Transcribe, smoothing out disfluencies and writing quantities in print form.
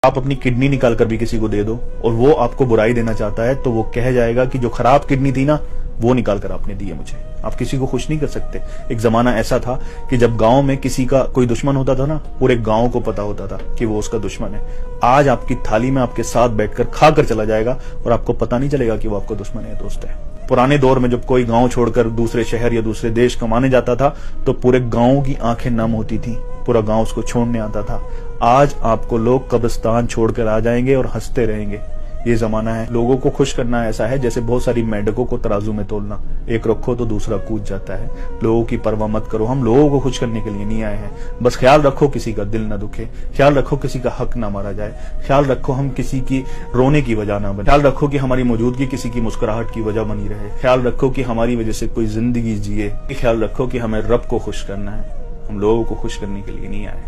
आप अपनी किडनी निकाल कर भी किसी को दे दो और वो आपको बुराई देना चाहता है तो वो कह जाएगा कि जो खराब किडनी थी ना वो निकाल कर आपने दी है मुझे। आप किसी को खुश नहीं कर सकते। एक जमाना ऐसा था कि जब गांव में किसी का कोई दुश्मन होता था ना, पूरे गांव को पता होता था कि वो उसका दुश्मन है। आज आपकी थाली में आपके साथ बैठकर खा कर चला जाएगा और आपको पता नहीं चलेगा कि वो आपका दुश्मन है, दोस्त है। पुराने दौर में जब कोई गांव छोड़कर दूसरे शहर या दूसरे देश कमाने जाता था तो पूरे गांव की आंखें नम होती थी, पूरा गांव उसको छोड़ने आता था। आज आपको लोग कब्रिस्तान छोड़कर आ जाएंगे और हंसते रहेंगे। ये जमाना है। लोगों को खुश करना ऐसा है जैसे बहुत सारी मेंढकों को तराजू में तोलना, एक रखो तो दूसरा कूद जाता है। लोगों की परवाह मत करो। हम लोगों को खुश करने के लिए नहीं आए हैं। बस ख्याल रखो किसी का दिल ना दुखे, ख्याल रखो किसी का हक ना मारा जाए, ख्याल रखो हम किसी की रोने की वजह ना बने, ख्याल रखो कि हमारी मौजूदगी किसी की मुस्कुराहट की वजह बनी रहे, ख्याल रखो कि हमारी वजह से कोई जिंदगी जिए, ख्याल रखो कि हमें रब को खुश करना है। हम लोगों को खुश करने के लिए नहीं आए।